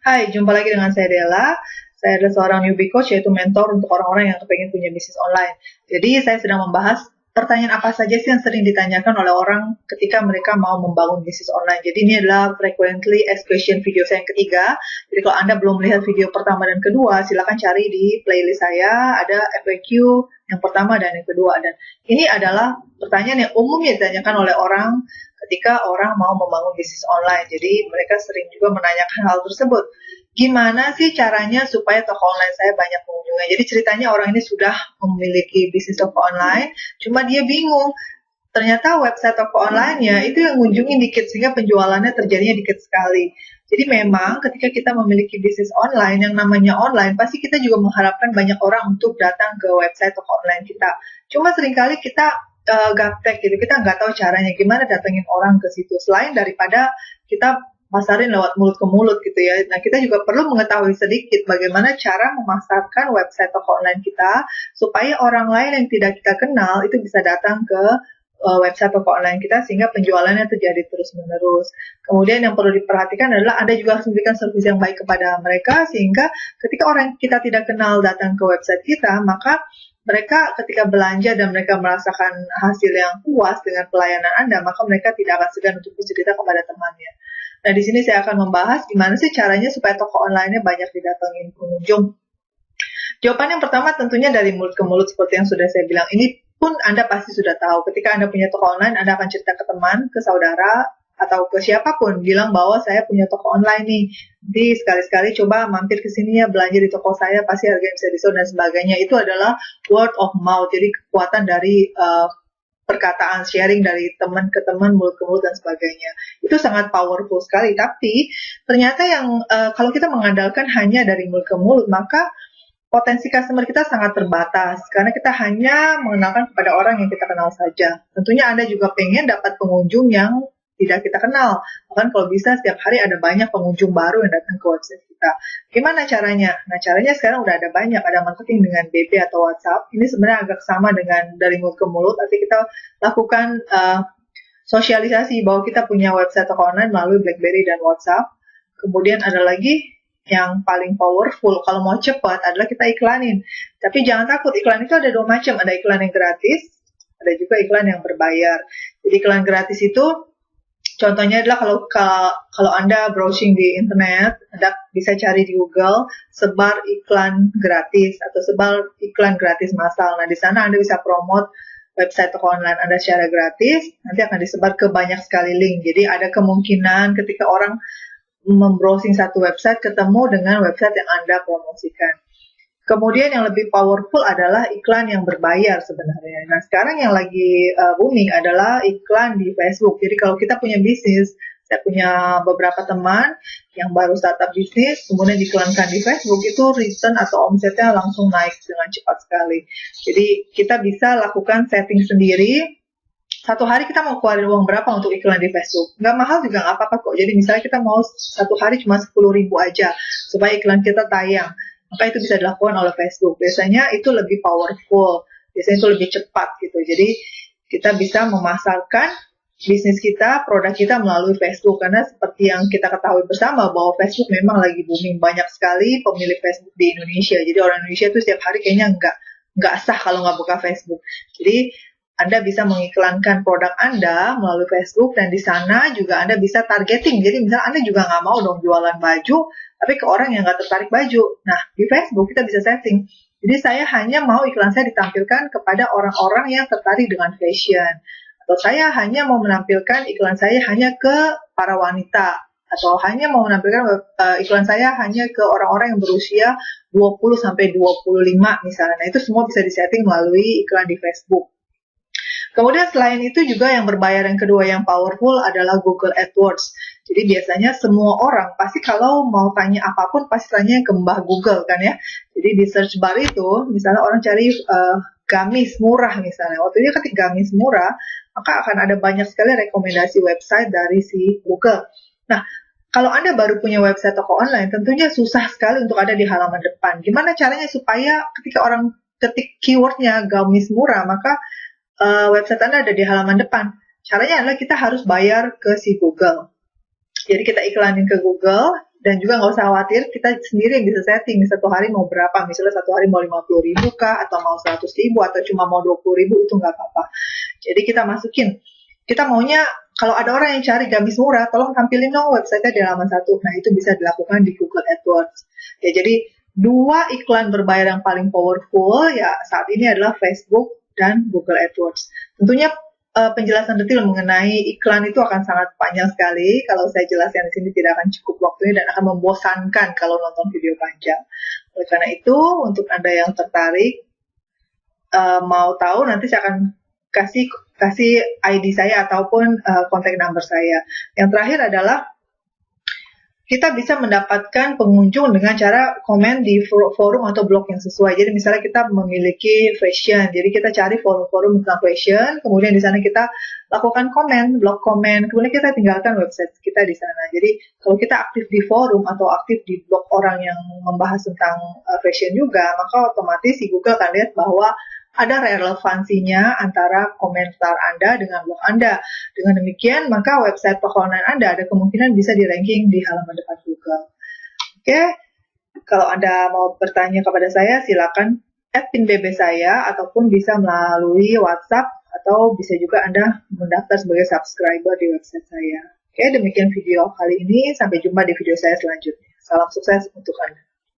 Hai, jumpa lagi dengan saya Della. Saya adalah seorang newbie coach, yaitu mentor untuk orang-orang yang kepengen punya bisnis online. Jadi saya sedang membahas pertanyaan apa saja sih yang sering ditanyakan oleh orang ketika mereka mau membangun bisnis online. Jadi ini adalah frequently asked question video saya yang ketiga. Jadi kalau Anda belum melihat video pertama dan kedua, silakan cari di playlist saya. Ada FAQ yang pertama dan yang kedua. Dan ini adalah pertanyaan yang umumnya ditanyakan oleh orang ketika orang mau membangun bisnis online. Jadi mereka sering juga menanyakan hal tersebut. Gimana sih caranya supaya toko online saya banyak pengunjungnya? Jadi ceritanya orang ini sudah memiliki bisnis toko online, cuma dia bingung. Ternyata website toko online-nya itu yang ngunjungin dikit, sehingga penjualannya terjadinya dikit sekali. Jadi memang ketika kita memiliki bisnis online, yang namanya online, pasti kita juga mengharapkan banyak orang untuk datang ke website toko online kita. Cuma seringkali kita gaptek gitu, kita nggak tahu caranya gimana datengin orang ke situ. Selain daripada kita masarin lewat mulut ke mulut gitu ya. Nah, kita juga perlu mengetahui sedikit bagaimana cara memasarkan website toko online kita supaya orang lain yang tidak kita kenal itu bisa datang ke website toko online kita sehingga penjualannya terjadi terus-menerus. Kemudian yang perlu diperhatikan adalah Anda juga harus memberikan servis yang baik kepada mereka sehingga ketika orang kita tidak kenal datang ke website kita, maka mereka ketika belanja dan mereka merasakan hasil yang puas dengan pelayanan Anda, maka mereka tidak akan segan untuk bercerita kepada temannya. Nah, di sini saya akan membahas gimana sih caranya supaya toko online-nya banyak didatengin pengunjung. Jawaban yang pertama tentunya dari mulut ke mulut seperti yang sudah saya bilang. Ini pun Anda pasti sudah tahu. Ketika Anda punya toko online, Anda akan cerita ke teman, ke saudara, atau ke siapapun bilang bahwa saya punya toko online nih. Jadi sekali-sekali coba mampir ke sini ya, belanja di toko saya, pasti harganya bisa diskon dan sebagainya. Itu adalah word of mouth, jadi kekuatan dari perkataan sharing dari teman ke teman, mulut ke mulut dan sebagainya. Itu sangat powerful sekali. Tapi ternyata yang kalau kita mengandalkan hanya dari mulut ke mulut, maka potensi customer kita sangat terbatas karena kita hanya mengenalkan kepada orang yang kita kenal saja. Tentunya Anda juga pengen dapat pengunjung yang tidak kita kenal. Bahkan kalau bisa setiap hari ada banyak pengunjung baru yang datang ke website kita. Gimana caranya? Nah, caranya sekarang udah ada banyak. Ada marketing dengan BP atau WhatsApp. Ini sebenarnya agak sama dengan dari mulut ke mulut, tapi kita lakukan sosialisasi bahwa kita punya website toko online melalui BlackBerry dan WhatsApp. Kemudian ada lagi yang paling powerful kalau mau cepat adalah kita iklanin. Tapi jangan takut, iklan itu ada dua macam. Ada iklan yang gratis, ada juga iklan yang berbayar. Jadi iklan gratis itu contohnya adalah kalau Anda browsing di internet, Anda bisa cari di Google sebar iklan gratis atau sebar iklan gratis massal. Nah, di sana Anda bisa promote website toko online Anda secara gratis, nanti akan disebar ke banyak sekali link. Jadi ada kemungkinan ketika orang membrowsing satu website ketemu dengan website yang Anda promosikan. Kemudian yang lebih powerful adalah iklan yang berbayar sebenarnya. Nah, sekarang yang lagi booming adalah iklan di Facebook. Jadi kalau kita punya bisnis, saya punya beberapa teman yang baru startup bisnis, kemudian diiklankan di Facebook, itu return atau omsetnya langsung naik dengan cepat sekali. Jadi kita bisa lakukan setting sendiri. Satu hari kita mau keluarin uang berapa untuk iklan di Facebook? Nggak mahal juga nggak apa-apa kok. Jadi misalnya kita mau satu hari cuma 10.000 aja supaya iklan kita tayang. Maka itu bisa dilakukan oleh Facebook. Biasanya itu lebih powerful, biasanya itu lebih cepat gitu. Jadi kita bisa memasarkan bisnis kita, produk kita melalui Facebook. Karena seperti yang kita ketahui bersama bahwa Facebook memang lagi booming, banyak sekali pemilik Facebook di Indonesia. Jadi orang Indonesia itu setiap hari kayaknya nggak sah kalau nggak buka Facebook. Jadi Anda bisa mengiklankan produk Anda melalui Facebook dan di sana juga Anda bisa targeting. Jadi misalnya Anda juga nggak mau dong jualan baju, tapi ke orang yang nggak tertarik baju. Nah, di Facebook kita bisa setting. Jadi saya hanya mau iklan saya ditampilkan kepada orang-orang yang tertarik dengan fashion. Atau saya hanya mau menampilkan iklan saya hanya ke para wanita. Atau hanya mau menampilkan iklan saya hanya ke orang-orang yang berusia 20-25 misalnya. Nah, itu semua bisa disetting melalui iklan di Facebook. Kemudian selain itu juga yang berbayar yang kedua yang powerful adalah Google AdWords. Jadi biasanya semua orang pasti kalau mau tanya apapun pasti tanya ke Mbah Google kan ya. Jadi di search bar itu misalnya orang cari gamis murah misalnya. Waktu dia ketik gamis murah, maka akan ada banyak sekali rekomendasi website dari si Google. Nah, kalau Anda baru punya website toko online, tentunya susah sekali untuk ada di halaman depan. Gimana caranya supaya ketika orang ketik keywordnya gamis murah, maka website Anda ada di halaman depan? Caranya adalah kita harus bayar ke si Google. Jadi kita iklanin ke Google, Dan juga nggak usah khawatir, kita sendiri yang bisa setting satu hari mau berapa. Misalnya satu hari mau 50.000 kah, atau mau 100.000, atau cuma mau 20.000, itu nggak apa-apa. Jadi kita masukin. Kita maunya kalau ada orang yang cari gamis murah, tolong tampilin dong website-nya di halaman 1. Nah, itu bisa dilakukan di Google AdWords. Ya, jadi 2 iklan berbayar yang paling powerful ya saat ini adalah Facebook dan Google AdWords. Tentunya penjelasan detail mengenai iklan itu akan sangat panjang sekali. Kalau saya jelaskan di sini tidak akan cukup waktunya dan akan membosankan kalau nonton video panjang. Oleh karena itu, untuk Anda yang tertarik, mau tahu, nanti saya akan kasih ID saya ataupun kontak number saya. Yang terakhir adalah kita bisa mendapatkan pengunjung dengan cara komen di forum atau blog yang sesuai. Jadi misalnya kita memiliki fashion, jadi kita cari forum-forum tentang fashion, kemudian di sana kita lakukan komen, blog komen, kemudian kita tinggalkan website kita di sana. Jadi kalau kita aktif di forum atau aktif di blog orang yang membahas tentang fashion juga, maka otomatis si Google akan lihat bahwa ada relevansinya antara komentar Anda dengan blog Anda. Dengan demikian, maka website toko online Anda ada kemungkinan bisa di-ranking di halaman depan Google. Oke, kalau Anda mau bertanya kepada saya, silakan pin BB saya, ataupun bisa melalui WhatsApp, atau bisa juga Anda mendaftar sebagai subscriber di website saya. Oke, demikian video kali ini. Sampai jumpa di video saya selanjutnya. Salam sukses untuk Anda.